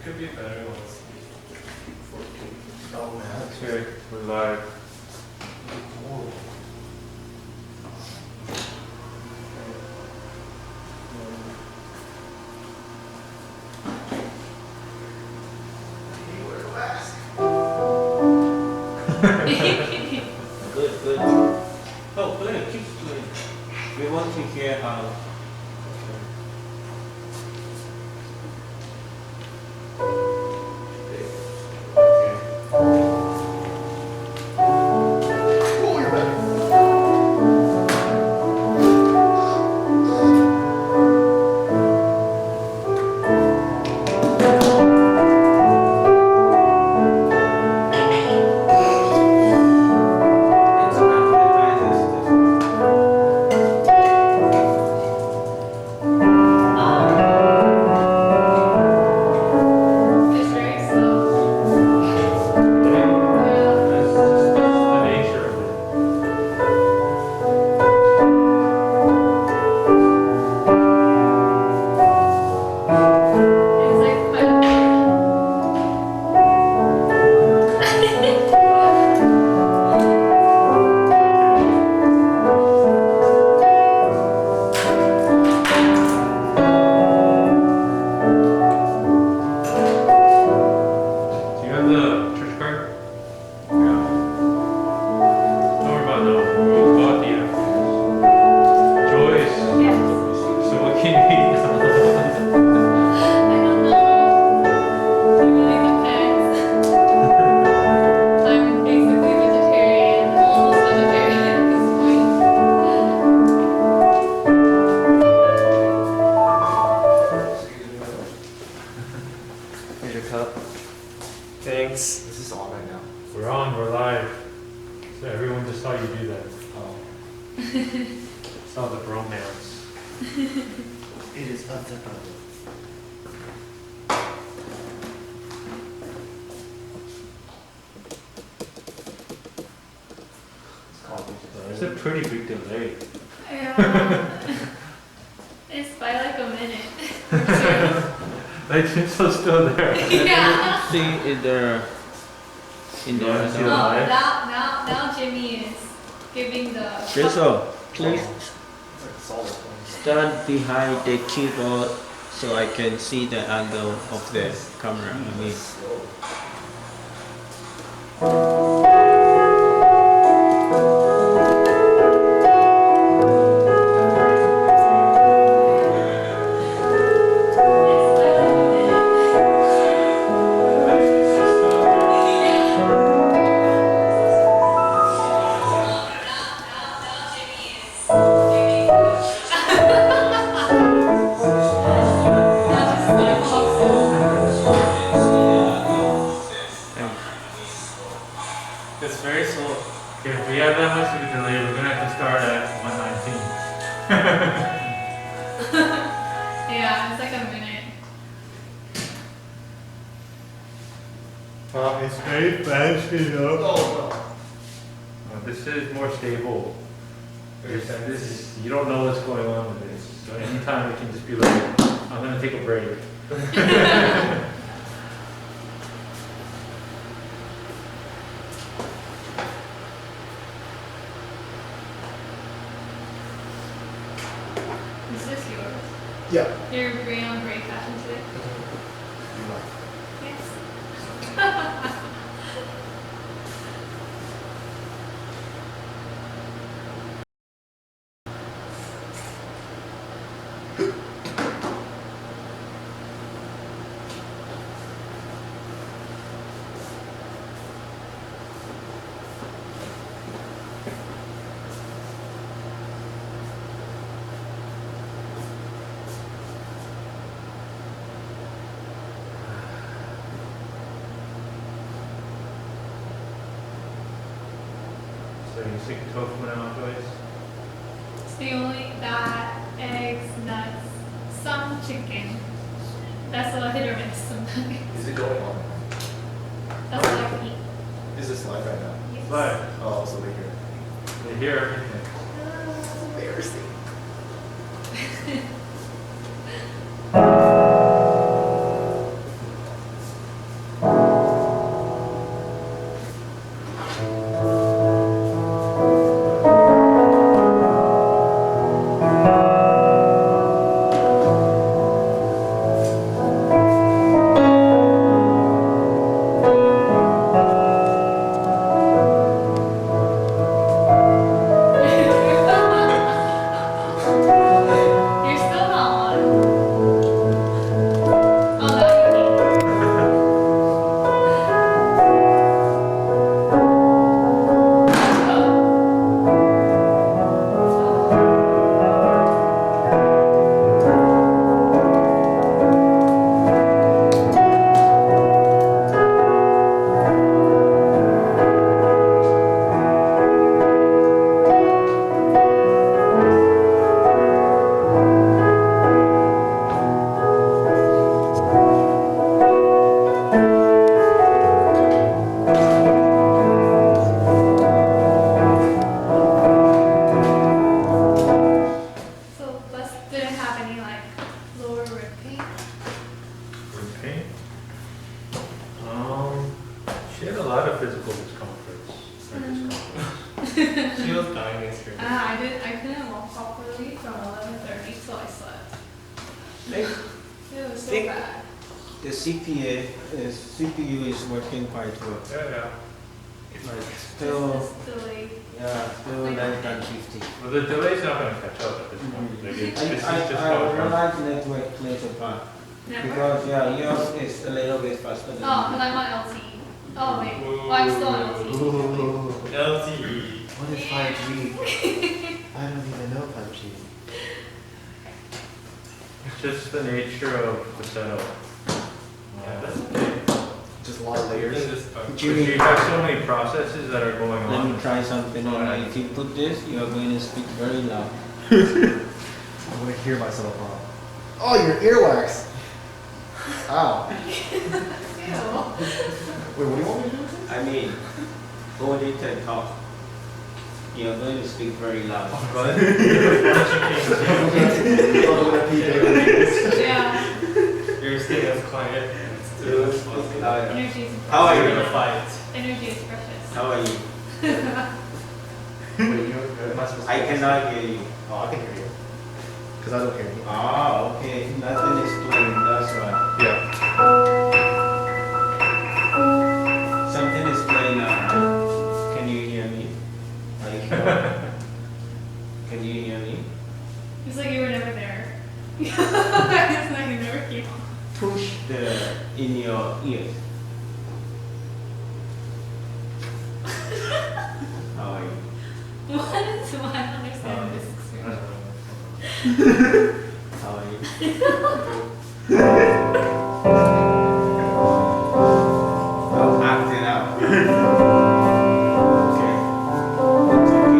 could be better. Let's see. Oh man. Okay, we're live. Good, good. Oh, play, keep playing. We want to hear how. Thanks. This is on right now. We're on, we're live. So everyone just saw you do that. Oh. Saw the bromance. It is unseparable. It's a pretty big delay. Yeah. It's by like a minute. Like it's still there. Yeah. See in the Yeah, see Oh, the live? now Jimmy is giving the. Rizzo, please stand behind the keyboard so I can see the angle of the camera. I mean. It's very slow. Okay, if we have that much of a delay, we're gonna have to start at 119. Yeah, it's like a minute. It's very fast, you know. Oh, This is more stable. This you don't know what's going on with this. So anytime it can just be like, I'm gonna take a break. Is this yours? yeah. Your gray on gray fashion today? Yes. So you stick tofu now, Joyce? It's the only that, eggs, nuts, some chicken. That's a hit or miss sometimes. Is it going on? That's all I can eat. Is this live right now? Yes. Live. Oh, so we're here. They hear everything. Embarrassing. Okay. She had a lot of physical discomforts. She was dying yesterday. I couldn't walk properly from 11:30, so I slept. It was so Think- bad. The CPU is working quite well. Yeah. Like still, It's delayed. still less than 50. Well, the delay's not going to catch up at this point. Like, this is just how it I runs. realize network plays a part. Network? Because yours is a little bit faster than Oh, because I'm on LTE. Oh wait, well, I'm still on LTE. LTE. What is 5G? I don't even know 5G. It's just the nature of the setup. Yeah, that's okay. Just a lot of You layers. can just talk. But you have so many processes that are going Let me on. try something on. If you put this, you are going to speak very loud. I'm gonna hear myself wrong. Oh, your earwax! Ow. Ew. Wait, what do you want me to do? I mean, hold it and talk. You are going to speak very loud. I'm gonna pee there. Yeah. You're staying as quiet and still as possible. Energy is How are You're you? gonna fight. Energy is precious. How are you? Wait, am I supposed to? I cannot hear you. Oh, I can hear you. Because I don't hear you. Ah, okay. Nothing is playing. That's right. Yeah. Something is playing now, right? Can you hear me? Are you sure? Can you hear me? It's like you were never there. It's like you never came on. Push the in your ears. How are you? What is why I don't understand this experience. How are you? Don't act it out. Okay. It's okay.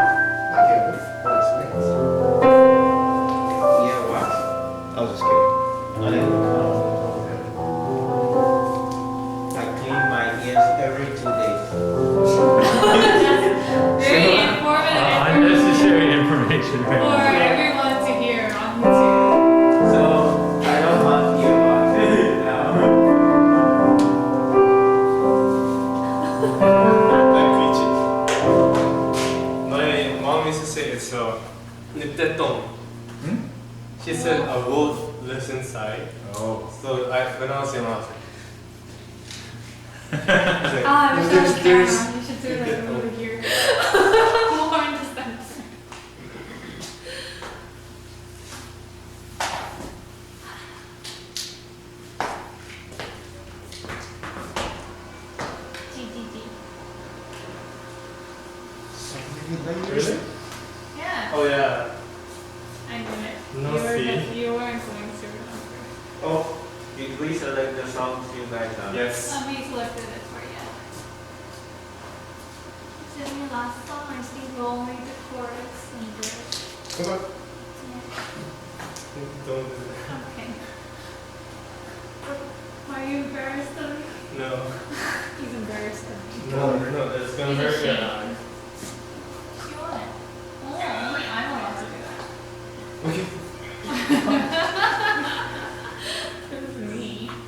I can't move. What experience? Yeah, what? I was just kidding. I didn't know. I clean my ears every 2 days. Very informative Unnecessary information. for Right? everyone to hear on YouTube. So I don't want to hear about it now. Like preaching. My mom used to say it's niptetong. She said a word lives inside. Oh. So when I was young, I was like, Ah, there's There's- no there's- camera. You should do like over here. More understand. GGG. So many layers. really? Yeah, Oh yeah. I knew it. No, you were see. you weren't going to remember. Oh, did we select the songs you guys have? Yes. We selected it for you. It's in your last song. I think only the chorus and verse. Okay. Don't do that. Okay. Are you embarrassed of me? No. He's embarrassed of me. No, it's gonna He's hurt your ashamed. eye. You want it? Oh, only I'm allowed to do that. Okay. This is me.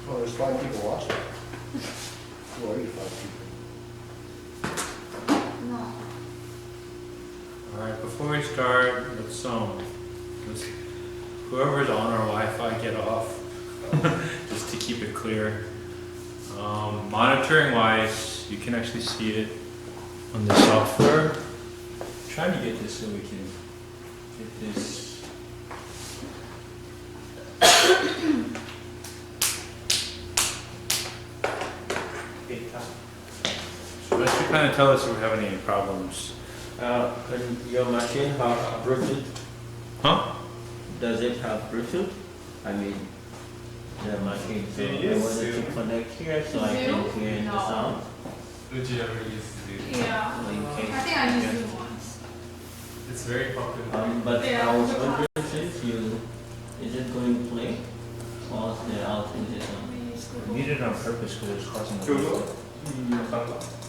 Oh, there's 5 people watching. Who are you, 5 people? No. Alright, before we start, let's whoever's on our Wi-Fi get off, just to keep it clear. Monitoring wise, you can actually see it on the software. Trying to get this so we can get this. So that should kind of tell us if we're having any problems. Can your machine have Bluetooth? Huh? Does it have Bluetooth? I mean, the machine. So It I is wanted to Zoom. connect here so I Zoom? can hear the No. sound. Would you ever use it? Yeah. So you I can- think I used it once. It's very popular. But Yeah, I was the wondering since is it going to play or the output is on? We use We need it on purpose because it's causing a Google?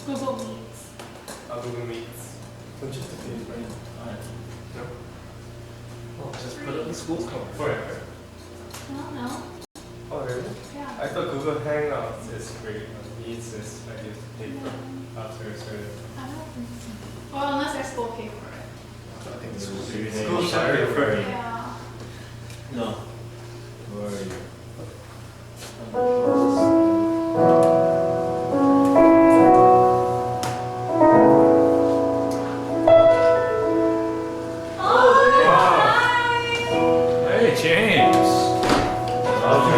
Google Meets. Google Meets. Don't you have to pay, right? Alright. No? Just put it on the school cover. Forever. I don't know. Oh really? Yeah. I thought Google Hangouts is free. Needs this. I use paper after a certain. I don't think so. Well, unless our school pay for it. I think the school School should pay for it. Yeah. No. Where are you? Oh, wow. hi. Hey, James. How are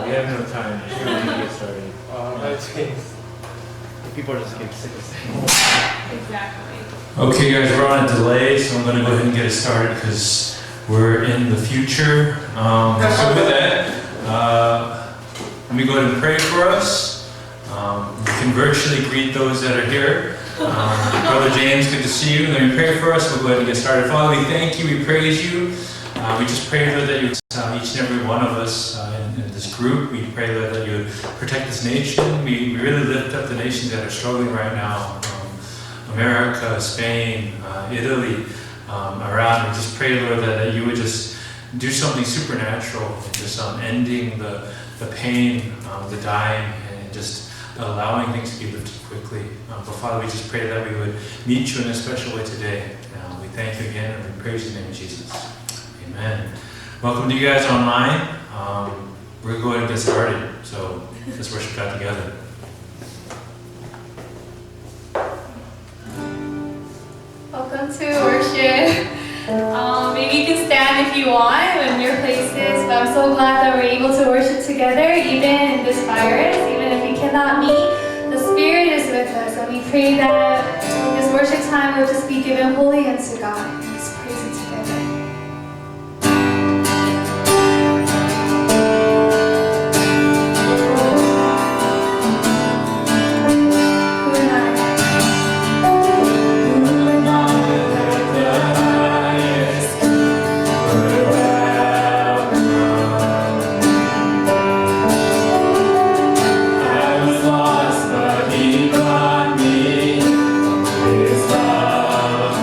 We you? have no time. We're gonna get started. I changed. People are just getting sick of saying. Exactly. Okay, guys, we're on a delay, so I'm going to go ahead and get it started because we're in the future. So with that, let me go ahead and pray for us. You can virtually greet those that are here. Brother James, good to see you. Let me pray for us. We'll go ahead and get started. Father, we thank you. We praise you. We just pray, Lord, that you each and every one of us in this group. We pray, Lord, that you protect this nation. We really lift up the nations that are struggling right now. America, Spain, Italy, around. We just pray, Lord, that you would just do something supernatural, just ending the pain, the dying, and just allowing things to be lifted quickly. But Father, we just pray that we would meet you in a special way today. We thank you again, and we praise your name, Jesus. Amen. Welcome to you guys online. We're going to go ahead and get started, so let's worship God together. Welcome to worship. Maybe you can stand if you want in your places, but I'm so glad that we're able to worship together, even in this virus, even if we cannot meet. The Spirit is with us, and we pray that this worship time will just be given wholly unto God. Let's praise Him together. He brought me his love.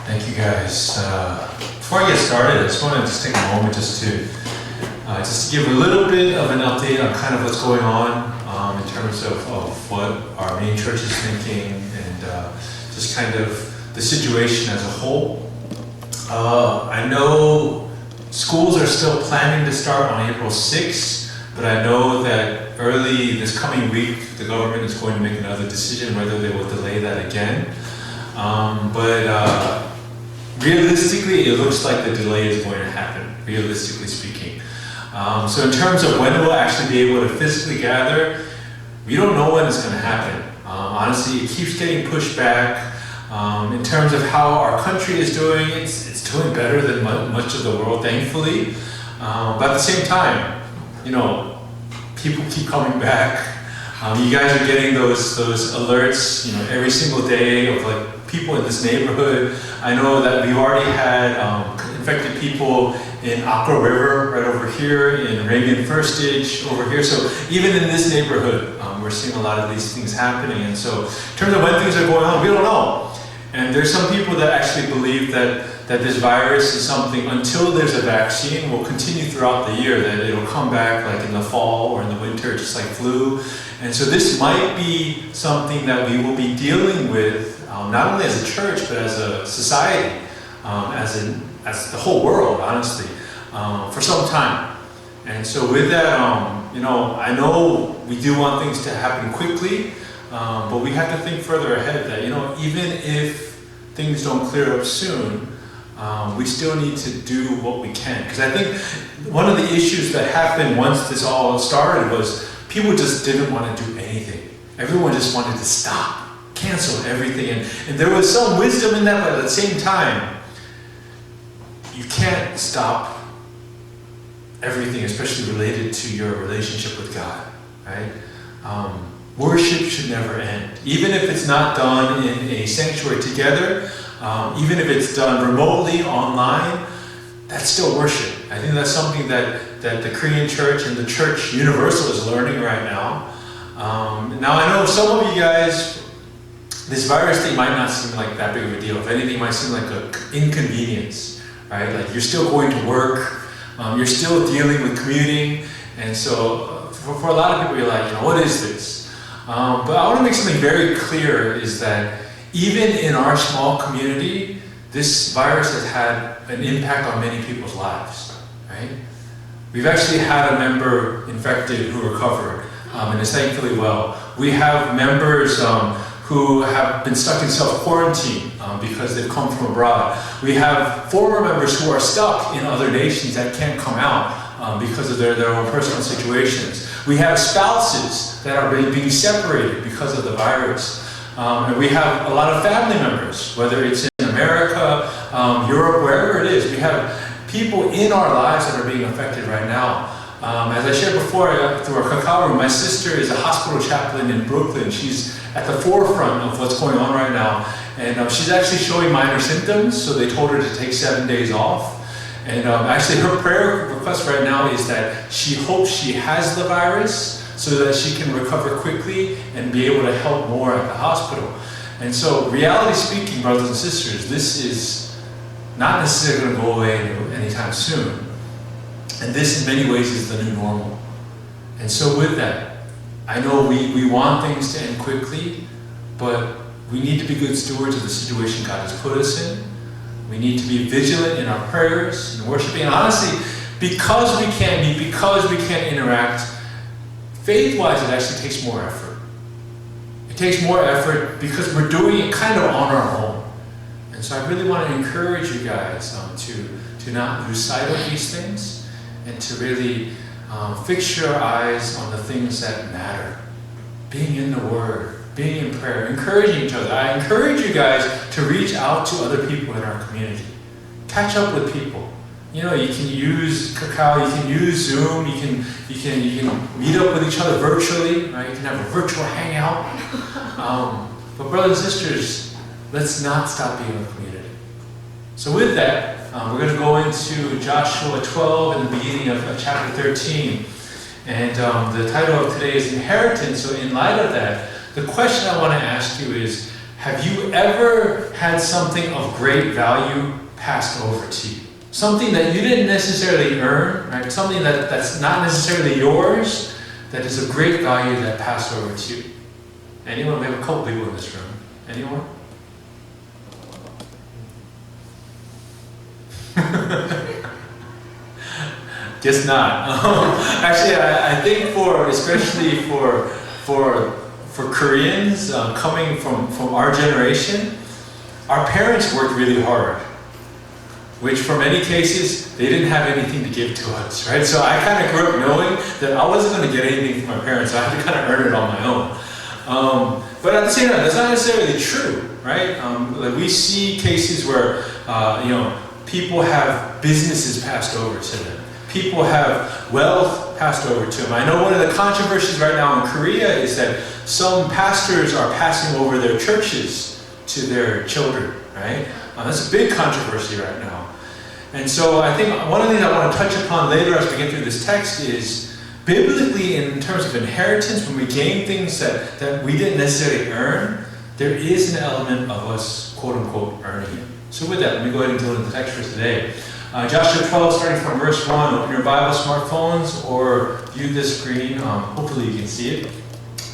Thank you guys. Before I get started, I just want to take a moment just to give a little bit of an update on kind of what's going on in terms of what our main church is thinking and just kind of the situation as a whole. I know schools are still planning to start on April 6th, but I know that early this coming week, the government is going to make another decision whether they will delay that again. But realistically, it looks like the delay is going to happen, realistically speaking. So in terms of when we'll actually be able to physically gather, we don't know when it's going to happen. Honestly, it keeps getting pushed back. In terms of how our country is doing, it's doing better than much of the world, thankfully. But at the same time, you know, people keep coming back. You guys are getting those alerts, you know, every single day of like people in this neighborhood. I know that we've already had infected people in Aqua River right over here, in Raymond Firstage over here. So even in this neighborhood, we're seeing a lot of these things happening. And so in terms of when things are going on, we don't know. And there's some people that actually believe that this virus is something, until there's a vaccine, will continue throughout the year, that it'll come back like in the fall or in the winter, just like flu. And so this might be something that we will be dealing with, not only as a church, but as a society, as the whole world, honestly, for some time. And so with that, you know, I know we do want things to happen quickly, but we have to think further ahead that, you know, even if things don't clear up soon, we still need to do what we can. Because I think one of the issues that happened once this all started was people just didn't want to do anything. Everyone just wanted to stop, cancel everything. And there was some wisdom in that, but at the same time, you can't stop everything, especially related to your relationship with God, right? Worship should never end. Even if it's not done in a sanctuary together, even if it's done remotely, online, that's still worship. I think that's something that the Korean church and the church universal is learning right now. Now I know some of you guys, this virus thing might not seem like that big of a deal. If anything, it might seem like an inconvenience, right? Like you're still going to work, you're still dealing with commuting, and so for a lot of people, you're like, you know, what is this? But I want to make something very clear, is that even in our small community, this virus has had an impact on many people's lives, right? We've actually had a member infected who recovered and is thankfully well. We have members who have been stuck in self-quarantine because they've come from abroad. We have former members who are stuck in other nations that can't come out because of their own personal situations. We have spouses that are being separated because of the virus. And we have a lot of family members, whether it's in America, Europe, wherever it is. We have people in our lives that are being affected right now. As I shared before, through our cacao room, my sister is a hospital chaplain in Brooklyn. She's at the forefront of what's going on right now. And she's actually showing minor symptoms, so they told her to take 7 days off. And actually her prayer request right now is that she hopes she has the virus so that she can recover quickly and be able to help more at the hospital. And so, reality speaking, brothers and sisters, this is not necessarily going to go away anytime soon. And this, in many ways, is the new normal. And so with that, I know we want things to end quickly, but we need to be good stewards of the situation God has put us in. We need to be vigilant in our prayers and worshiping. And honestly, because we can't meet, because we can't interact, faith-wise, it actually takes more effort. It takes more effort because we're doing it kind of on our own. And so I really want to encourage you guys to not lose sight of these things and to really fix your eyes on the things that matter. Being in the Word, being in prayer, encouraging each other. I encourage you guys to reach out to other people in our community. Catch up with people. You know, you can use Kakao, you can use Zoom, you can meet up with each other virtually, right? You can have a virtual hangout. But brothers and sisters, let's not stop being a community. So with that, we're going to go into Joshua 12 and the beginning of chapter 13. And the title of today is Inheritance. So in light of that, the question I want to ask you is, Have you ever had something of great value passed over to you? Something that you didn't necessarily earn, right? Something that's not necessarily yours, that is of great value that passed over to you. Anyone? We have a couple people in this room. Anyone? Guess not. Actually, I think especially for Koreans coming from our generation, our parents worked really hard, which for many cases, they didn't have anything to give to us, right? So I kind of grew up knowing that I wasn't going to get anything from my parents, so I had to kind of earn it on my own. But at the same time, that's not necessarily true, right? Like we see cases where, people have businesses passed over to them. People have wealth passed over to them. I know one of the controversies right now in Korea is that some pastors are passing over their churches to their children, right? That's a big controversy right now. And so I think one of the things I want to touch upon later as we get through this text is, biblically in terms of inheritance, when we gain things that we didn't necessarily earn, there is an element of us, quote unquote, earning it. So with that, let me go ahead and go into the text for today. Joshua 12, starting from verse 1. Open your Bible, smartphones, or view this screen. Hopefully you can see it.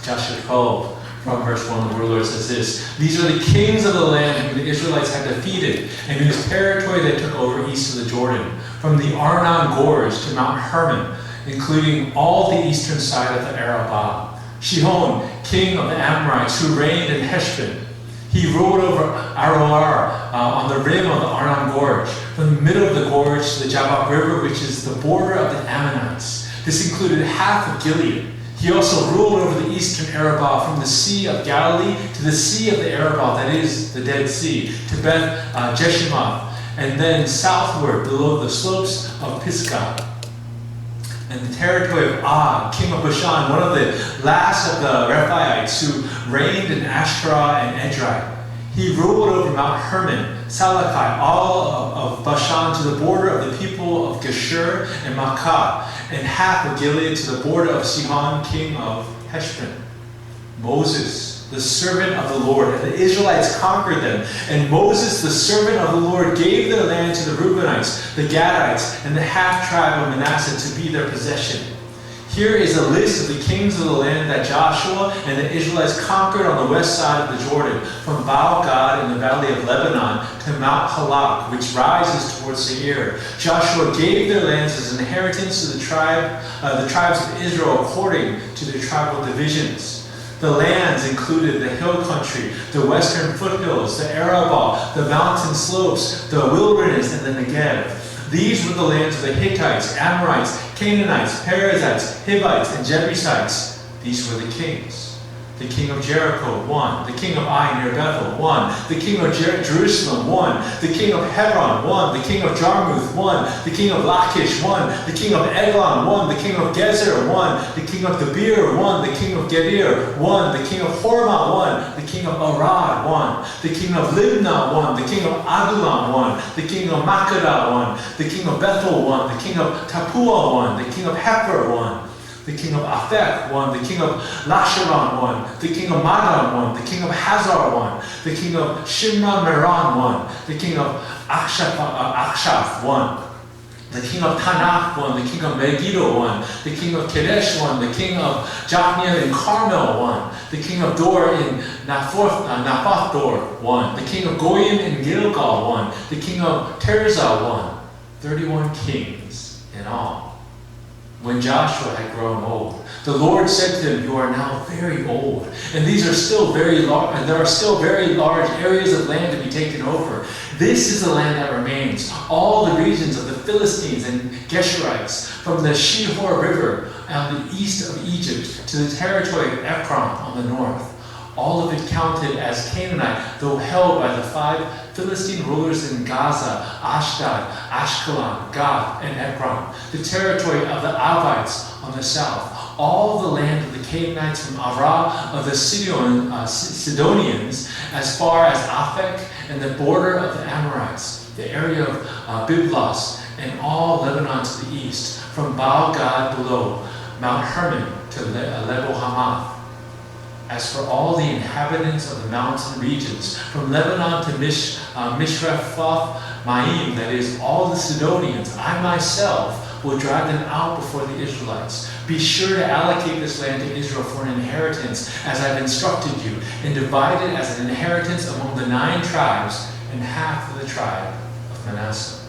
Joshua 12, from verse 1, the word of the Lord says this: These are the kings of the land whom the Israelites had defeated, and whose territory they took over east of the Jordan, from the Arnon Gorge to Mount Hermon, including all the eastern side of the Arabah. Shihon, king of the Amorites, who reigned in Heshbon. He ruled over Aroer on the rim of the Arnon Gorge, from the middle of the gorge to the Jabbok River, which is the border of the Ammonites. This included half of Gilead. He also ruled over the eastern Arabah, from the Sea of Galilee to the Sea of the Arabah, that is, the Dead Sea, to Beth Jeshimoth, and then southward below the slopes of Pisgah. And the territory of Og, king of Bashan, one of the last of the Rephaites who reigned in Ashtaroth and Edrei. He ruled over Mount Hermon, Salakai, all of Bashan to the border of the people of Geshur and Makkah, and half of Gilead to the border of Sihon, king of Heshbon. Moses, the servant of the Lord, and the Israelites conquered them. And Moses, the servant of the Lord, gave their land to the Reubenites, the Gadites, and the half-tribe of Manasseh to be their possession. Here is a list of the kings of the land that Joshua and the Israelites conquered on the west side of the Jordan, from Baal-Gad in the valley of Lebanon to Mount Halak, which rises towards Seir. Joshua gave their lands as an inheritance to the tribes of Israel according to their tribal divisions. The lands included the hill country, the western foothills, the Arabah, the mountain slopes, the wilderness, and the Negev. These were the lands of the Hittites, Amorites, Canaanites, Perizzites, Hivites, and Jebusites. These were the kings. The king of Jericho, 1. The king of Ai near Bethel, 1. The king of Jerusalem, 1. The king of Hebron, 1. The king of Jarmuth, 1. The king of Lachish, 1. The king of Eglon, 1. The king of Gezer, 1. The king of Debir, 1. The king of Gedir, 1. The king of Hormah, 1. The king of Arad, 1. The king of Libnah, 1. The king of Adullam, 1. The king of Makkedah, 1. The king of Bethel, 1. The king of Tappuah, 1. The king of Hefer, 1. The king of Aphek, 1. The king of Lasharon, 1. The king of Madon, 1. The king of Hazar, 1. The king of Shimron Meron, 1. The king of Akshaph, 1. The king of Tanakh, 1. The king of Megiddo, 1. The king of Kadesh, 1. The king of Jokneam in Carmel, 1. The king of Dor in Naphath Dor, 1. The king of Goyim in Gilgal, 1. The king of Tirzah, 1. 31 kings in all. When Joshua had grown old, the Lord said to him, "You are now very old, and these are still very large, and there are still very large areas of land to be taken over. This is the land that remains, all the regions of the Philistines and Geshurites, from the Shihor River on the east of Egypt to the territory of Ekron on the north. All of it counted as Canaanite, though held by the 5 Philistine rulers in Gaza, Ashdod, Ashkelon, Gath, and Ekron, the territory of the Avites on the south, all the land of the Canaanites from Arah of the Sidonians as far as Aphek, and the border of the Amorites, the area of Biblos, and all Lebanon to the east, from Baal-Gad below Mount Hermon to Lebo Hamath. As for all the inhabitants of the mountain regions, from Lebanon to Mishrephoth-Maim, that is, all the Sidonians, I myself will drive them out before the Israelites. Be sure to allocate this land to Israel for an inheritance, as I've instructed you, and divide it as an inheritance among the 9 tribes and half of the tribe of Manasseh.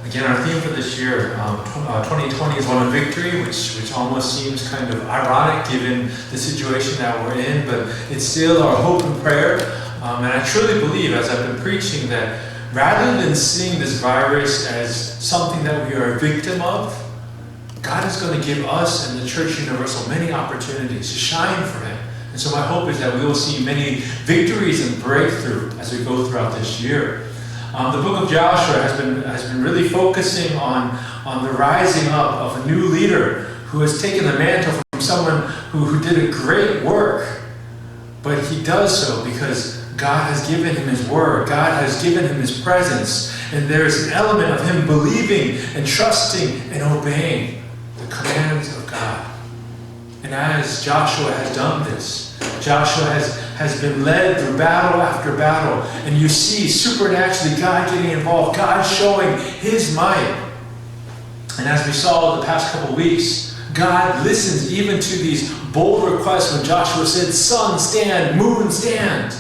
Again, our theme for this year, 2020, is one of victory, which almost seems kind of ironic given the situation that we're in, but it's still our hope and prayer. And I truly believe, as I've been preaching, that rather than seeing this virus as something that we are a victim of, God is going to give us and the Church Universal many opportunities to shine for Him. And so my hope is that we will see many victories and breakthrough as we go throughout this year. The book of Joshua has been really focusing on the rising up of a new leader who has taken the mantle from someone who did a great work. But he does so because God has given him His Word. God has given him His presence. And there's an element of him believing and trusting and obeying the commands of God. And as Joshua has done this, Joshua has been led through battle after battle. And you see supernaturally God getting involved, God showing His might. And as we saw the past couple weeks, God listens even to these bold requests when Joshua said, sun, stand, moon, stand.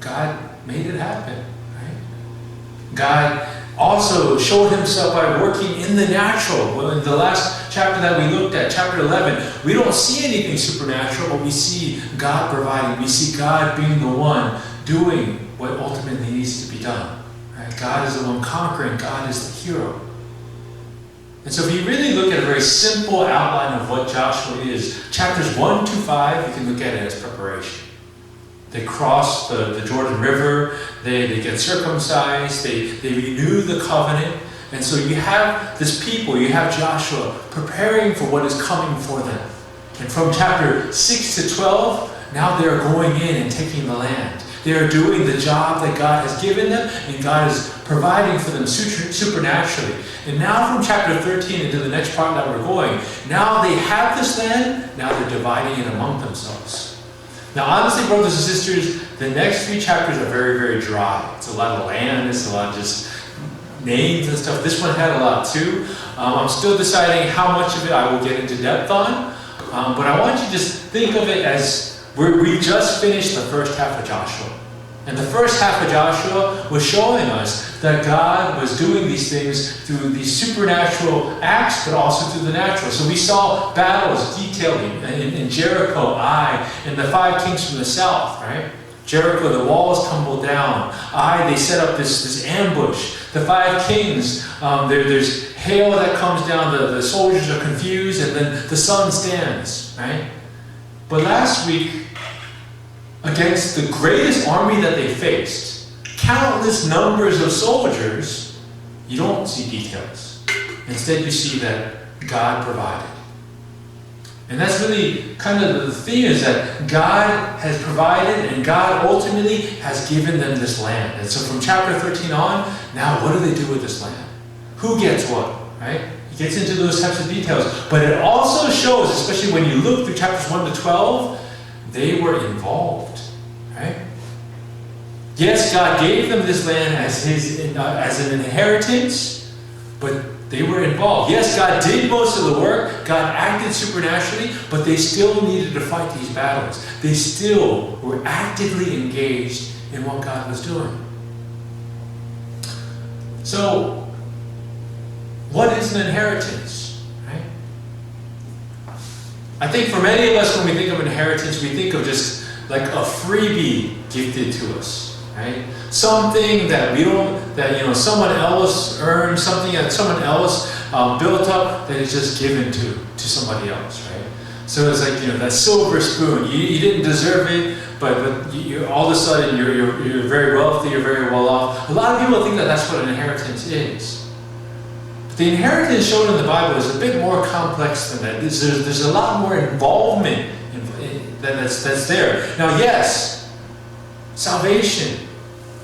God made it happen. Right? God also showed Himself by working in the natural. Well, in the last chapter that we looked at, chapter 11, we don't see anything supernatural, but we see God providing. We see God being the one doing what ultimately needs to be done. Right? God is the one conquering. God is the hero. And so if you really look at a very simple outline of what Joshua is, chapters 1 to 5, you can look at it as preparation. They cross the Jordan River, they get circumcised, they renew the covenant. And so you have this people, you have Joshua preparing for what is coming for them. And from chapter 6 to 12, now they're going in and taking the land. They are doing the job that God has given them, and God is providing for them supernaturally. And now from chapter 13 into the next part that we're going, now they have this land, now they're dividing it among themselves. Now honestly, brothers and sisters, the next 3 chapters are very, very dry. It's a lot of land, it's a lot of just names and stuff. This one had a lot too. I'm still deciding how much of it I will get into depth on. But I want you to just think of it as we just finished the first half of Joshua. And the first half of Joshua was showing us that God was doing these things through these supernatural acts, but also through the natural. So we saw battles detailing in Jericho, Ai, and the 5 kings from the south, right? Jericho, the walls tumbled down. Ai, they set up this ambush. The 5 kings, there's hail that comes down, the soldiers are confused, and then the sun stands, right? But last week, against the greatest army that they faced, countless numbers of soldiers, you don't see details. Instead, you see that God provided. And that's really kind of the theme, is that God has provided and God ultimately has given them this land. And so from chapter 13 on, now what do they do with this land? Who gets what, right? He gets into those types of details. But it also shows, especially when you look through chapters 1 to 12, they were involved, right? Yes, God gave them this land as an inheritance, but they were involved. Yes, God did most of the work. God acted supernaturally, but they still needed to fight these battles. They still were actively engaged in what God was doing. So, what is an inheritance? Right? I think for many of us, when we think of inheritance, we think of just like a freebie gifted to us. Right? Something that someone else earned, something that someone else built up that is just given to somebody else, right? So it's like, that silver spoon. You didn't deserve it, but you all of a sudden you're very wealthy, you're very well off. A lot of people think that that's what an inheritance is. But the inheritance shown in the Bible is a bit more complex than that. There's a lot more involvement that's there. Now, yes, salvation,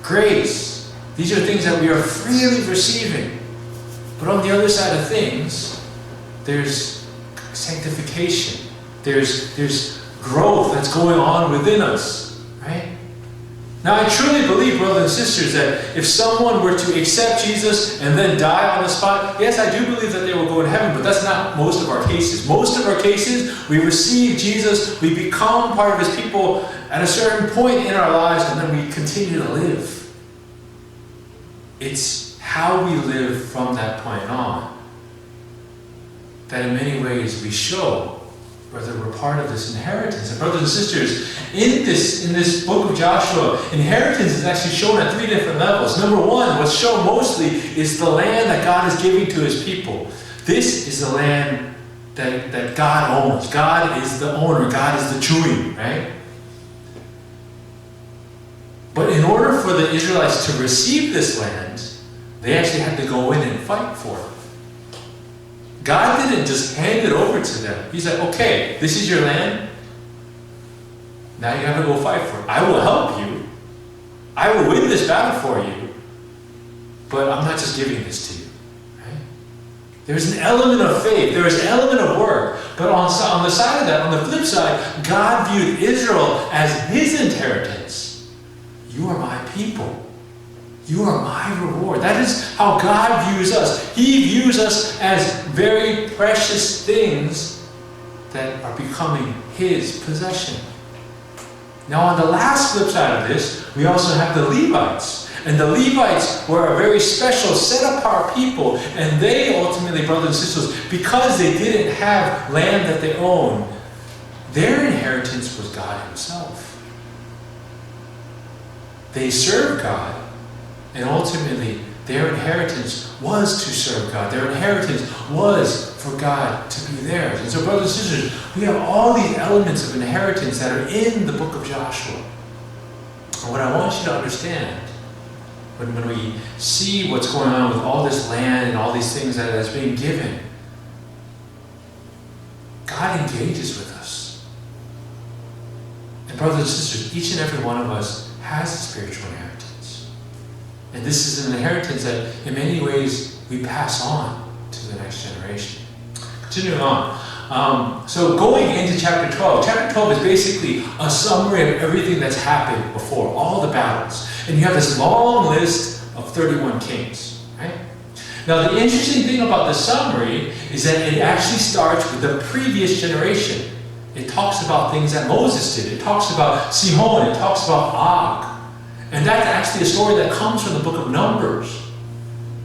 grace, these are things that we are freely receiving. But on the other side of things, there's sanctification. There's growth that's going on within us, right? Now, I truly believe, brothers and sisters, that if someone were to accept Jesus and then die on the spot, yes, I do believe that they will go to heaven, but that's not most of our cases. Most of our cases, we receive Jesus, we become part of his people at a certain point in our lives, and then we continue to live. It's how we live from that point on that in many ways we show whether we're part of this inheritance. And brothers and sisters, in this book of Joshua, inheritance is actually shown at 3 different levels. Number one, what's shown mostly is the land that God is giving to his people. This is the land that God owns. God is the owner. God is the chewing, right? But in order for the Israelites to receive this land, they actually had to go in and fight for it. God didn't just hand it over to them. He's like, okay, this is your land. Now you have to go fight for it. I will help you. I will win this battle for you. But I'm not just giving this to you. Right? There's an element of faith. There's an element of work. But on the side of that, on the flip side, God viewed Israel as his inheritance. You are my people. You are my reward. That is how God views us. He views us as very precious things that are becoming his possession. Now, on the last flip side of this, we also have the Levites. And the Levites were a very special, set-apart people. And they ultimately, brothers and sisters, because they didn't have land that they owned, their inheritance was God himself. They served God. And ultimately, their inheritance was to serve God. Their inheritance was for God to be theirs. And so, brothers and sisters, we have all these elements of inheritance that are in the book of Joshua. And what I want you to understand, when we see what's going on with all this land and all these things that is being given, God engages with us. And brothers and sisters, each and every one of us has a spiritual inheritance. And this is an inheritance that in many ways we pass on to the next generation. Continuing on. So going into chapter 12. Chapter 12 is basically a summary of everything that's happened before, all the battles. And you have this long list of 31 kings. Right? Now the interesting thing about the summary is that it actually starts with the previous generation. It talks about things that Moses did. It talks about Sihon. It talks about Og. And that's actually a story that comes from the book of Numbers.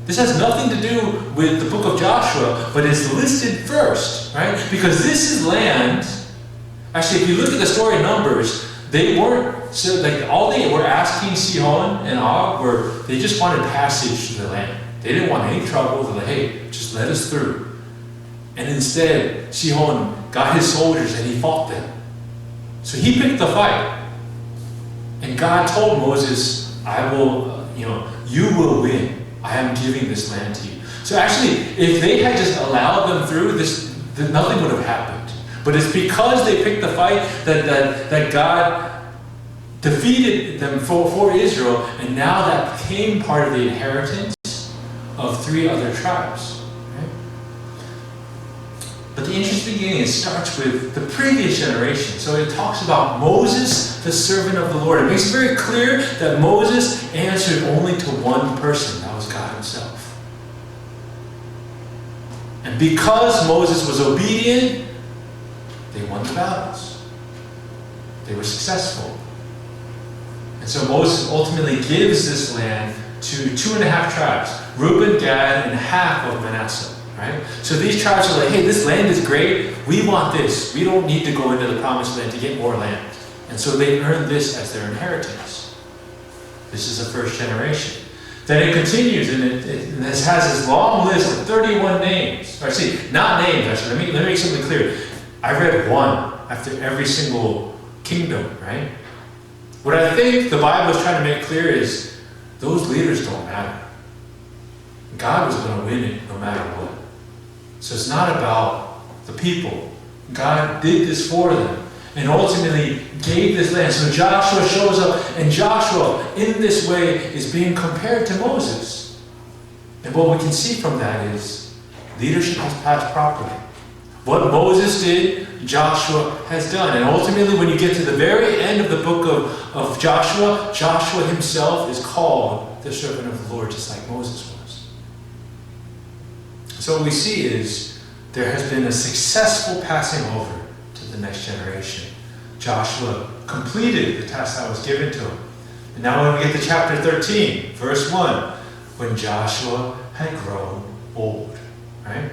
This has nothing to do with the book of Joshua, but it's listed first, right? Because this is land. Actually, if you look at the story of Numbers, they weren't, so like all they were asking Sihon and Og were, they just wanted passage to the land. They didn't want any trouble. They're like, hey, just let us through. And instead, Sihon got his soldiers and he fought them. So he picked the fight. And God told Moses, I will, you will win. I am giving this land to you. So actually, if they had just allowed them through, nothing would have happened. But it's because they picked the fight that God defeated them for Israel, and now that became part of the inheritance of 3 other tribes. But the interesting thing is it starts with the previous generation. So it talks about Moses, the servant of the Lord. It makes it very clear that Moses answered only to one person. That was God himself. And because Moses was obedient, they won the battles. They were successful. And so Moses ultimately gives this land to 2.5 tribes, Reuben, Gad, and half of Manasseh. Right? So these tribes are like, hey, this land is great. We want this. We don't need to go into the promised land to get more land. And so they earn this as their inheritance. This is the first generation. Then it continues, and it has this long list of 31 names. Or see, not names, actually. Let me make something clear. I read one after every single kingdom, right? What I think the Bible is trying to make clear is those leaders don't matter. God was going to win it no matter what. So it's not about the people. God did this for them and ultimately gave this land. So Joshua shows up, and Joshua in this way is being compared to Moses. And what we can see from that is leadership has passed properly. What Moses did, Joshua has done. And ultimately, when you get to the very end of the book of Joshua, Joshua himself is called the servant of the Lord, just like Moses was. So what we see is there has been a successful passing over to the next generation. Joshua completed the task that was given to him. And now when we get to chapter 13, verse 1, when Joshua had grown old, right?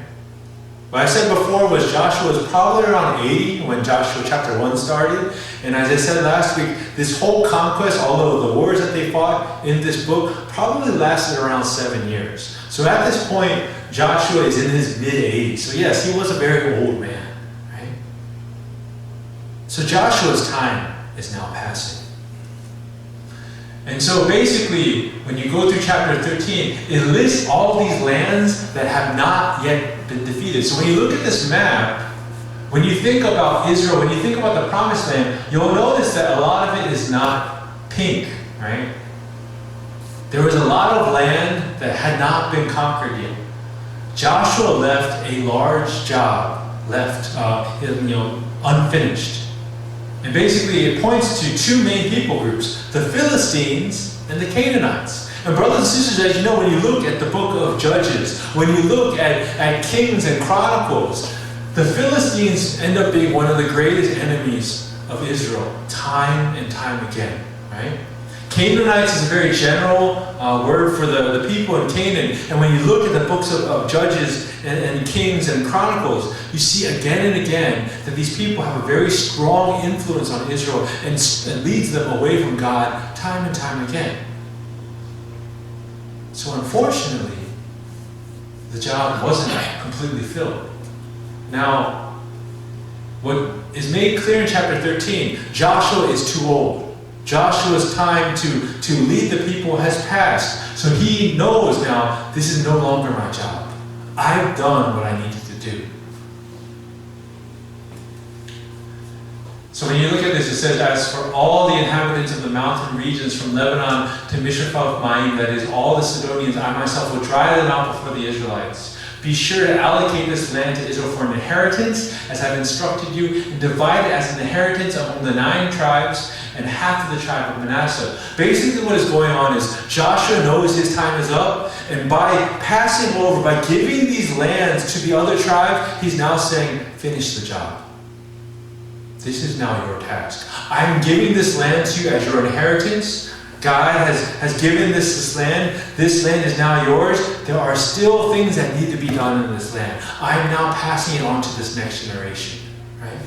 What I said before was Joshua was probably around 80 when Joshua chapter 1 started. And as I said last week, this whole conquest, all of the wars that they fought in this book, probably lasted around 7 years. So at this point, Joshua is in his mid-80s. So yes, he was a very old man, right? So Joshua's time is now passing. And so basically, when you go through chapter 13, it lists all these lands that have not yet been defeated. So when you look at this map, when you think about Israel, when you think about the promised land, you'll notice that a lot of it is not pink, right? There was a lot of land that had not been conquered yet. Joshua left a large job, unfinished. And basically it points to two main people groups, the Philistines and the Canaanites. And brothers and sisters, as you know, when you look at the book of Judges, when you look at Kings and Chronicles, the Philistines end up being one of the greatest enemies of Israel, time and time again, right? Canaanites is a very general word for the people in Canaan. And when you look at the books of Judges and Kings and Chronicles, you see again and again that these people have a very strong influence on Israel and leads them away from God time and time again. So unfortunately, the job wasn't completely filled. Now, what is made clear in chapter 13, Joshua is too old. Joshua's time to lead the people has passed. So he knows now, this is no longer my job. I've done what I needed to do. So when you look at this, it says, as for all the inhabitants of the mountain regions from Lebanon to Mishaphath-Maim, that is, all the Sidonians, I myself will drive them out before the Israelites. Be sure to allocate this land to Israel for an inheritance, as I've instructed you, and divide it as an inheritance among the 9 tribes and half of the tribe of Manasseh. Basically what is going on is Joshua knows his time is up, and by passing over, by giving these lands to the other tribe, he's now saying, finish the job. This is now your task. I'm giving this land to you as your inheritance. God has given this land. This land is now yours. There are still things that need to be done in this land. I'm now passing it on to this next generation. Right?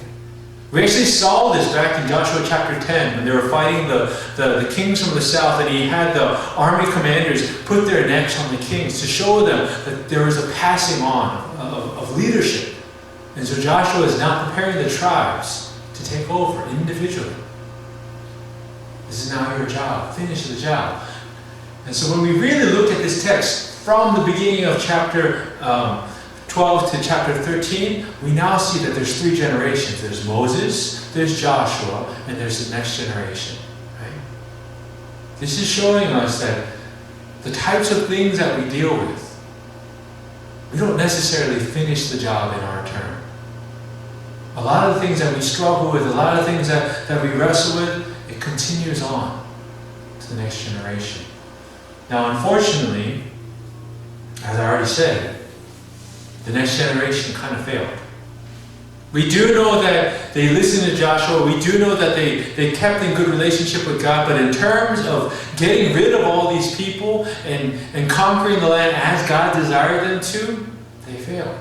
We actually saw this back in Joshua chapter 10 when they were fighting the kings from the south, and he had the army commanders put their necks on the kings to show them that there was a passing on of leadership. And so Joshua is now preparing the tribes to take over individually. This is now your job. Finish the job. And so when we really look at this text from the beginning of chapter 12 to chapter 13, we now see that there's 3 generations. There's Moses, there's Joshua, and there's the next generation. Right? This is showing us that the types of things that we deal with, we don't necessarily finish the job in our term. A lot of the things that we struggle with, a lot of things that we wrestle with, it continues on to the next generation. Now, unfortunately, as I already said, the next generation kind of failed. We do know that they listened to Joshua. We do know that they kept in good relationship with God. But in terms of getting rid of all these people and conquering the land as God desired them to, they failed.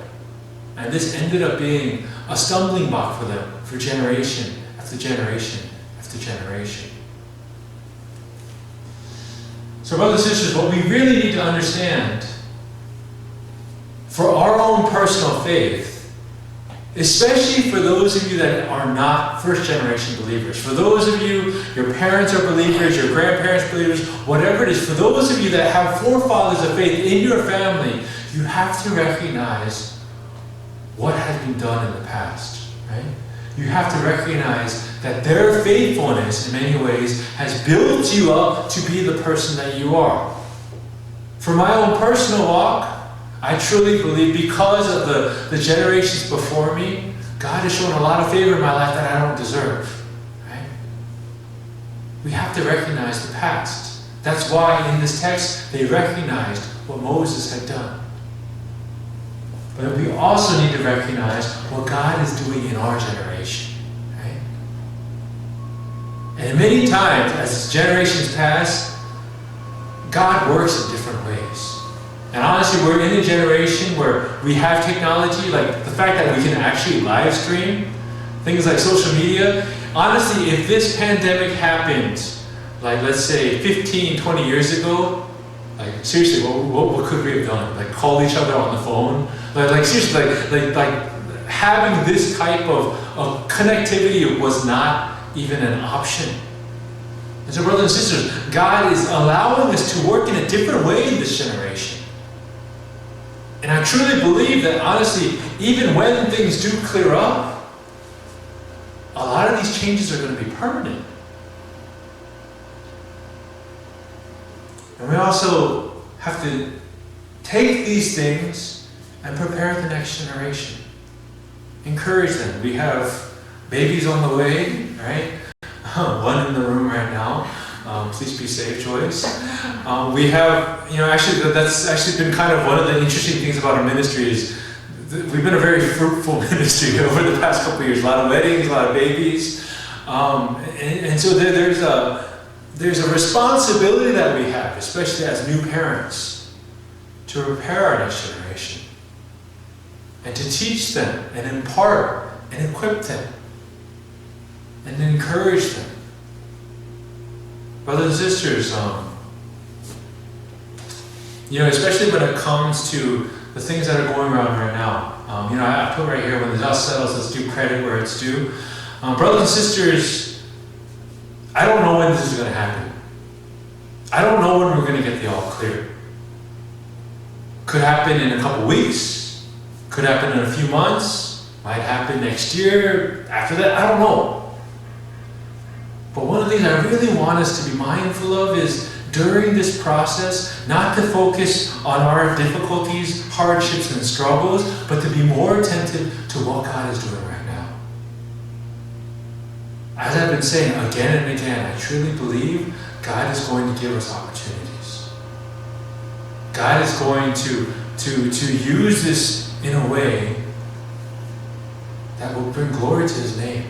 And this ended up being a stumbling block for them for generation after generation after generation. So brothers and sisters, what we really need to understand for our own personal faith, especially for those of you that are not first generation believers, for those of you, your parents are believers, your grandparents believers, whatever it is, for those of you that have forefathers of faith in your family, you have to recognize what has been done in the past, right? You have to recognize that their faithfulness in many ways has built you up to be the person that you are. For my own personal walk, I truly believe because of the generations before me, God has shown a lot of favor in my life that I don't deserve. Right? We have to recognize the past. That's why in this text they recognized what Moses had done. But we also need to recognize what God is doing in our generation. Right? And many times, as generations pass, God works in different ways. And honestly, we're in a generation where we have technology, like the fact that we can actually live stream, things like social media. Honestly, if this pandemic happened, like let's say 15, 20 years ago, like seriously, what could we have done? Like call each other on the phone? Like seriously, like having this type of connectivity was not even an option. And so brothers and sisters, God is allowing us to work in a different way in this generation. And I truly believe that honestly, even when things do clear up, a lot of these changes are going to be permanent. And we also have to take these things and prepare the next generation. Encourage them. We have babies on the way, right? One in the room right now. Please be safe, Joyce. We have, actually, that's actually been kind of one of the interesting things about our ministry is we've been a very fruitful ministry over the past couple of years. A lot of weddings, a lot of babies. And so there's a responsibility that we have, especially as new parents, to prepare our next generation and to teach them and impart and equip them and encourage them. Brothers and sisters, especially when it comes to the things that are going around right now. I put right here, when the dust settles, let's do credit where it's due. Brothers and sisters, I don't know when this is going to happen. I don't know when we're going to get the all clear. Could happen in a couple weeks. Could happen in a few months. Might happen next year. After that, I don't know. But one of the things I really want us to be mindful of is during this process, not to focus on our difficulties, hardships, and struggles, but to be more attentive to what God is doing right now. As I've been saying again and again, I truly believe God is going to give us opportunities. God is going to use this in a way that will bring glory to His name.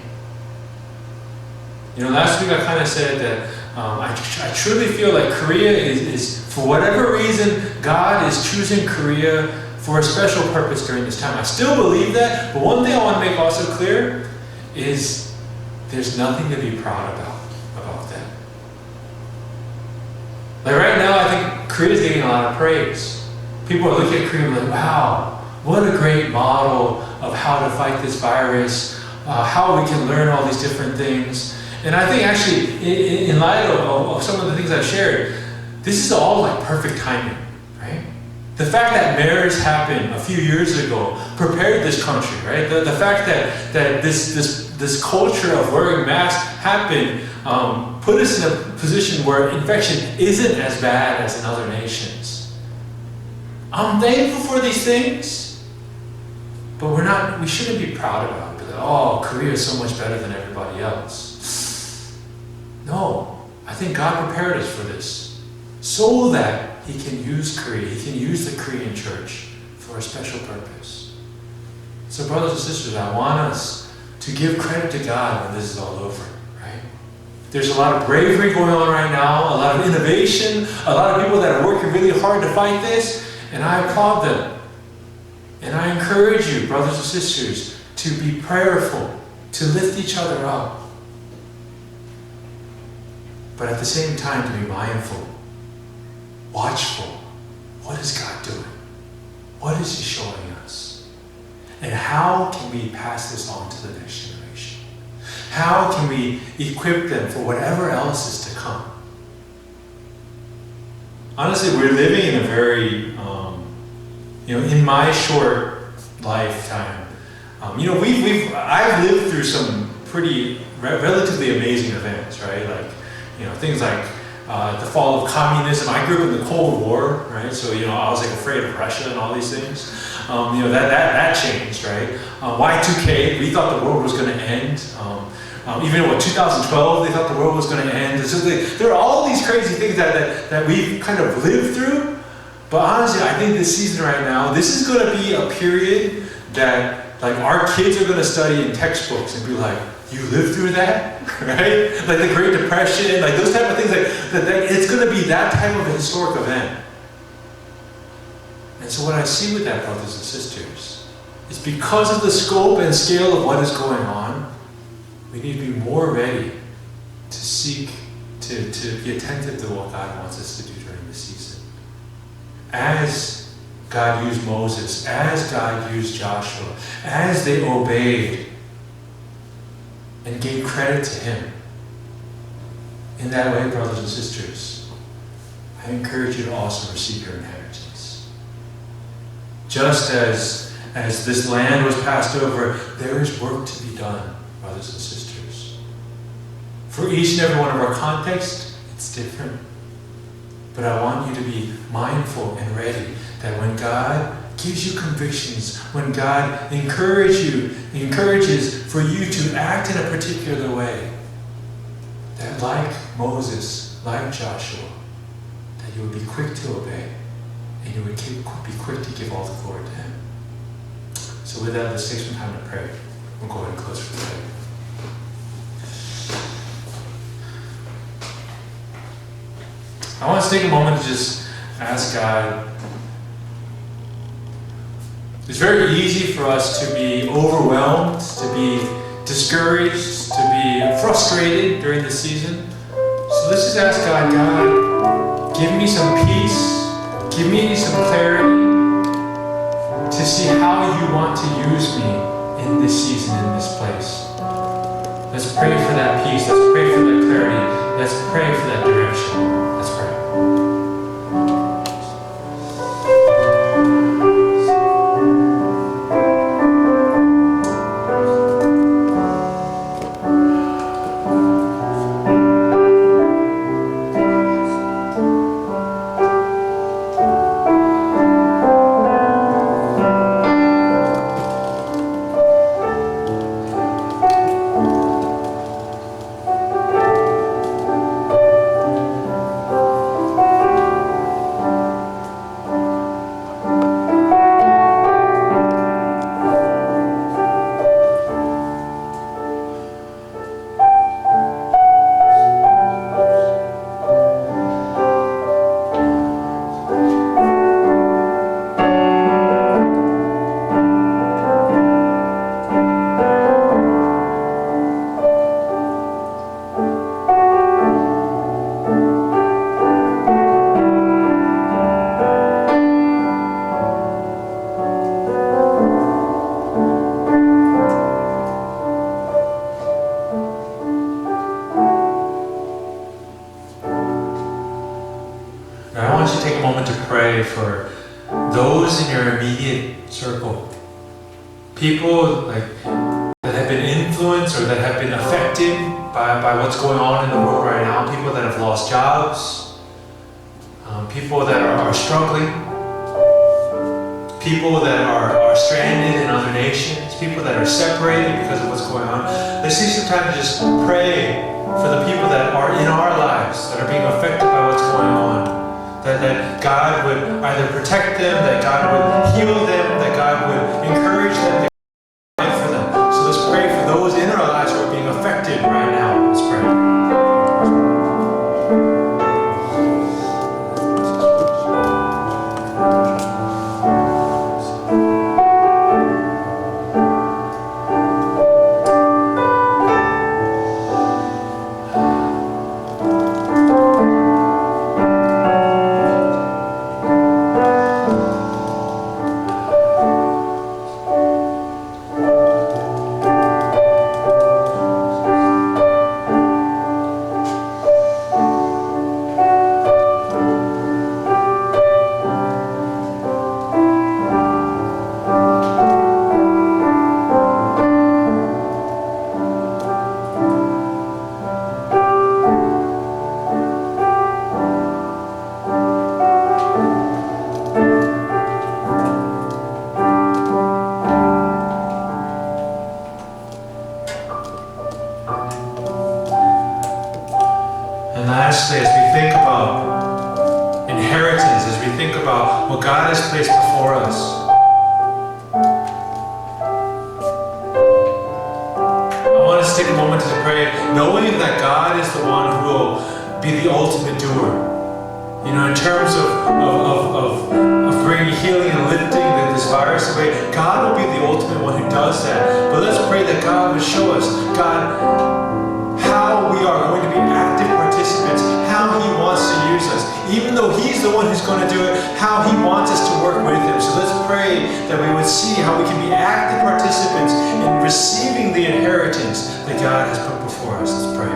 Last week I kind of said that I truly feel like Korea is, for whatever reason, God is choosing Korea for a special purpose during this time. I still believe that, but one thing I want to make also clear is there's nothing to be proud about that. Like right now, I think Korea is getting a lot of praise. People are looking at Korea and like, wow, what a great model of how to fight this virus, how we can learn all these different things. And I think actually, in light of some of the things I've shared, this is all like perfect timing, right? The fact that MERS happened a few years ago prepared this country, right? The fact that this culture of wearing masks happened put us in a position where infection isn't as bad as in other nations. I'm thankful for these things, but we shouldn't be proud about it. Oh, Korea is so much better than everybody else. No, I think God prepared us for this so that He can use Korea, He can use the Korean church for a special purpose. So brothers and sisters, I want us to give credit to God when this is all over, right? There's a lot of bravery going on right now, a lot of innovation, a lot of people that are working really hard to fight this, and I applaud them. And I encourage you, brothers and sisters, to be prayerful, to lift each other up. But at the same time, to be mindful, watchful. What is God doing? What is He showing us? And how can we pass this on to the next generation? How can we equip them for whatever else is to come? Honestly, we're living in a very, in my short lifetime, I've lived through some pretty relatively amazing events, right? Like, things like the fall of communism. I grew up in the Cold War, right? So, I was like afraid of Russia and all these things. That changed, right? Y2K, we thought the world was going to end. Even in 2012, they thought the world was going to end. So there are all these crazy things that we've kind of lived through. But honestly, I think this season right now, this is going to be a period that like our kids are going to study in textbooks and be like, you lived through that, right? Like the Great Depression, like those type of things. That it's going to be that type of a historic event. And so what I see with that, brothers and sisters, is because of the scope and scale of what is going on, we need to be more ready to seek, to be attentive to what God wants us to do during this season. As God used Moses, as God used Joshua, as they obeyed and gave credit to Him. In that way, brothers and sisters, I encourage you to also receive your inheritance. Just as this land was passed over, there is work to be done, brothers and sisters. For each and every one of our contexts, it's different. But I want you to be mindful and ready that when God gives you convictions, when God encourages for you to act in a particular way, that like Moses, like Joshua, that you would be quick to obey and you would be quick to give all the glory to Him. So with that, let's take some time to pray. We'll go ahead and close for today. I want us to take a moment to just ask God. It's very easy for us to be overwhelmed, to be discouraged, to be frustrated during this season. So let's just ask God, give me some peace, give me some clarity to see how you want to use me in this season, in this place. Let's pray for that peace, let's pray for that clarity, let's pray for that direction. Let's pray. For those in your immediate circle, people that have been influenced or that have been affected by what's going on in the world right now, people that have lost jobs, people that are struggling, people that are stranded in other nations, people that are separated because of what's going on. Let's take some time to just pray for the people that are in our lives that are being affected by what's going on. That God would either protect them, that God would heal them, that God would encourage them, that God would fight for them. So let's pray for those in our lives who are being affected right now. Let's pray. what God has placed before us. I want us to take a moment to pray, knowing that God is the one who will be the ultimate doer. You know, in terms of bringing healing and lifting this virus away, God will be the ultimate one who does that. But let's pray that God will show us, God, how we are going to be active participants, how He wants to use us. Even though He's the one who's going to do it, how He wants us to work with Him. So let's pray that we would see how we can be active participants in receiving the inheritance that God has put before us. Let's pray.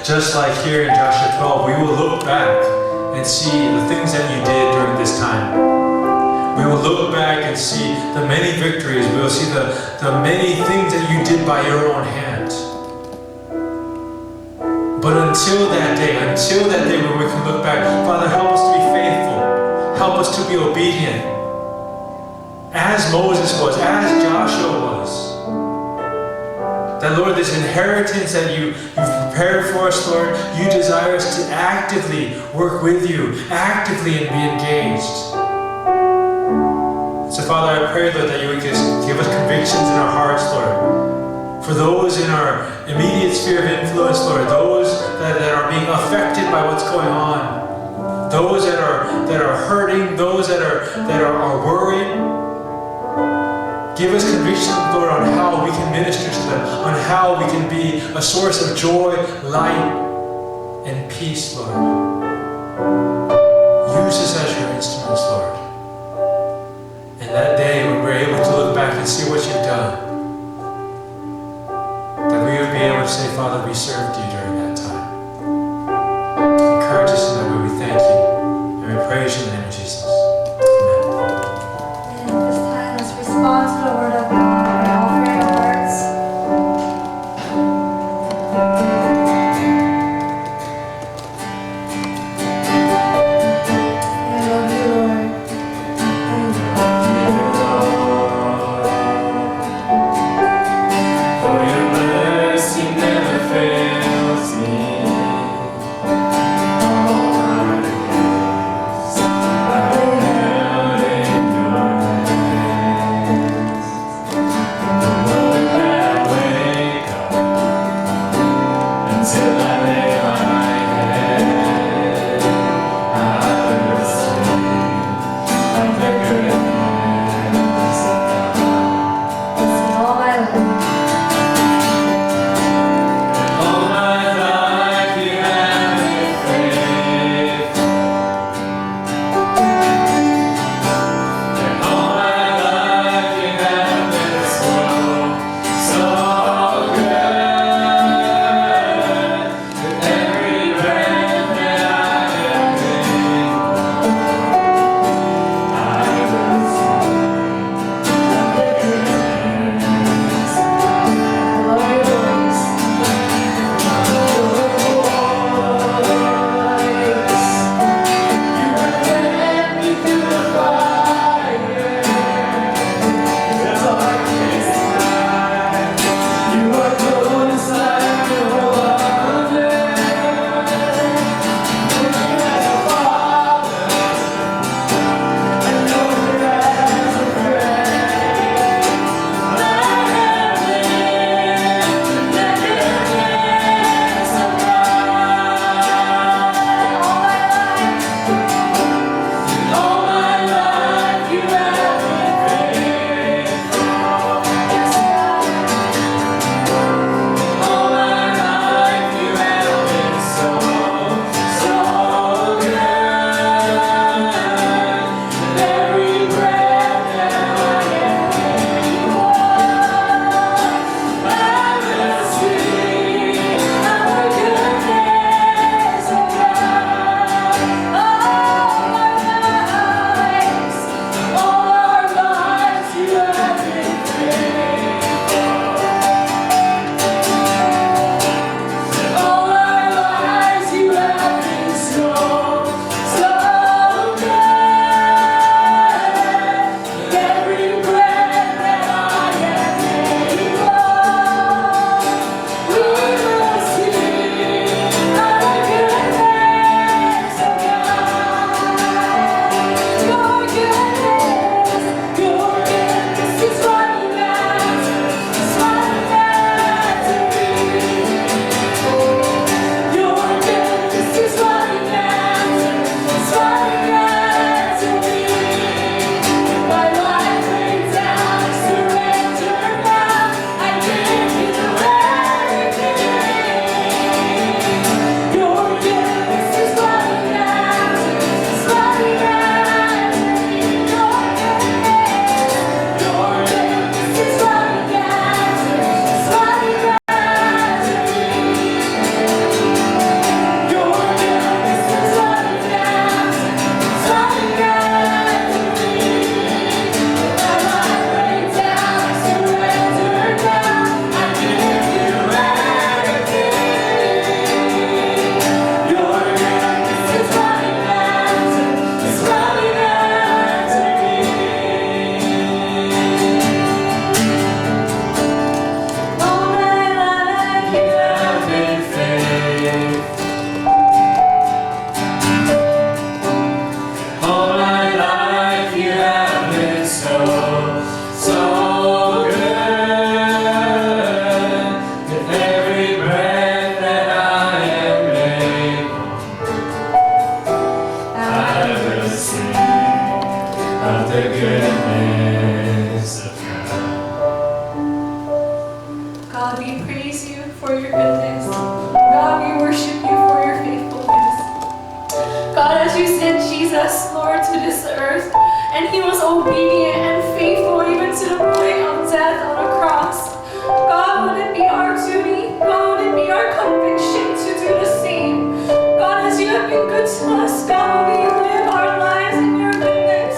Just like here in Joshua 12, we will look back and see the things that you did during this time. We will look back and see the many victories. We will see the many things that you did by your own hand. But until that day when we can look back, Father, help us to be faithful. Help us to be obedient. As Moses was, as Joshua was. That, Lord, this inheritance that you've prepared for us, Lord, you desire us to actively work with you, actively and be engaged. So, Father, I pray, Lord, that you would just give us convictions in our hearts, Lord. For those in our immediate sphere of influence, Lord, those that are being affected by what's going on, those that are hurting, those that are worried. Give us conviction, Lord, on how we can minister to them, on how we can be a source of joy, light, and peace, Lord. Use us as your instruments, Lord. And that day when we're able to look back and see what you've done, that we would be able to say, Father, we served you during that time. Encourage us in that way. We thank you. And we praise you in the name of Jesus. Respond to the word of God by offering our hearts. I love you, Lord. For your mercy never fails me. and he was obedient and faithful even to the point of death on a cross. God, would it be our duty? God, would it be our conviction to do the same? God, as you have been good to us, God, will we live our lives in your goodness?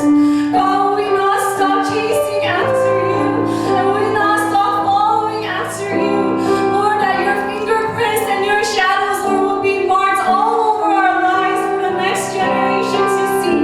God, will we not stop chasing after you? And will we not stop following after you? Lord, that your fingerprints and your shadows, Lord, will be marked all over our lives for the next generation to see.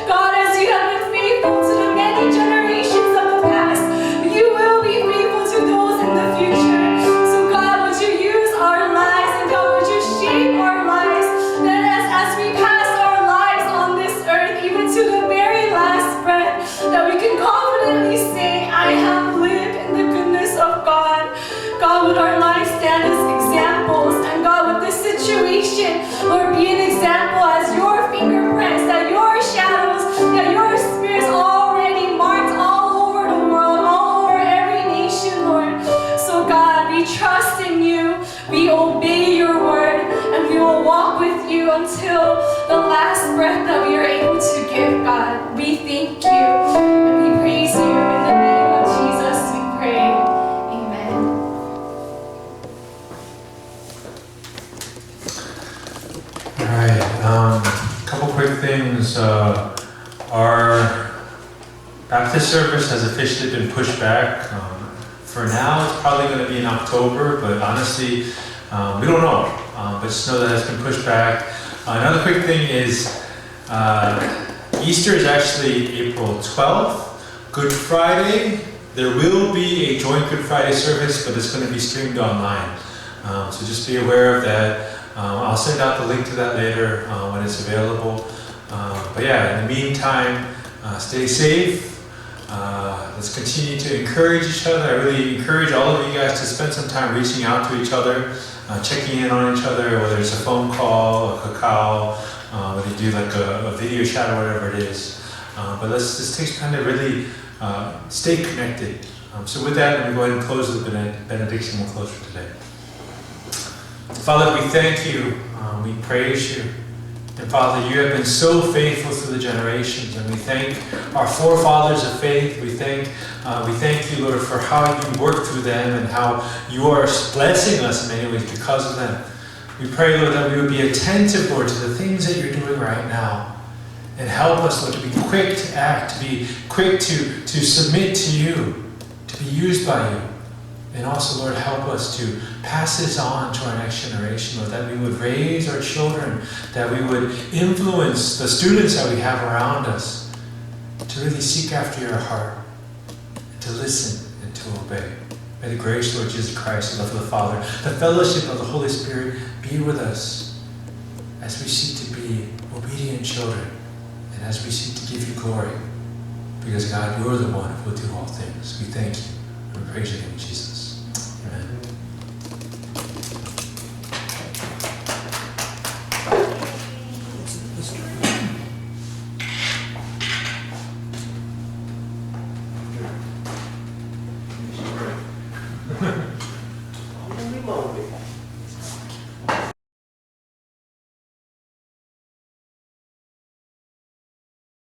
God, as you have been faithful to the many generations of the past, you will be faithful to those in the future. So God, would you use our lives, and God, would you shape our lives, that as we pass our lives on this earth, even to the very last breath, that we can confidently say, I have lived in the goodness of God. God, would our lives stand as examples, and God, would this situation, Lord, be an example as your fingerprints, that your shadows, that your spirit's already marked all over the world, all over every nation, Lord. So God, we trust in you, we obey your word, and we will walk with you until the last breath that we are able to give, God. We thank you, and we praise you. In the name of Jesus, we pray. Amen. All right, couple quick things. Our Baptist service has officially been pushed back. For now, it's probably going to be in October, but honestly, we don't know. But just know that it's been pushed back. Another quick thing is Easter is actually April 12th. Good Friday, there will be a joint Good Friday service, but it's going to be streamed online. So just be aware of that. I'll send out the link to that later when it's available. But yeah, in the meantime, stay safe. Let's continue to encourage each other. I really encourage all of you guys to spend some time reaching out to each other, checking in on each other, whether it's a phone call, a cacao, whether you do like a video chat or whatever it is. But let's just take time to really stay connected. So with that, let me go ahead and close with the benediction. We'll close for today. Father, we thank you. We praise you. And Father, you have been so faithful through the generations, and we thank our forefathers of faith. We thank you, Lord, for how you worked through them and how you are blessing us in many ways because of them. We pray, Lord, that we would be attentive, Lord, to the things that you're doing right now, and help us, Lord, to be quick to act, to be quick to submit to you, to be used by you. And also, Lord, help us to pass this on to our next generation, Lord, that we would raise our children, that we would influence the students that we have around us to really seek after your heart, and to listen and to obey. May the grace, Lord Jesus Christ, the love of the Father, the fellowship of the Holy Spirit be with us as we seek to be obedient children and as we seek to give you glory. Because, God, you're the one who will do all things. We thank you and we praise your name in Jesus. Amen.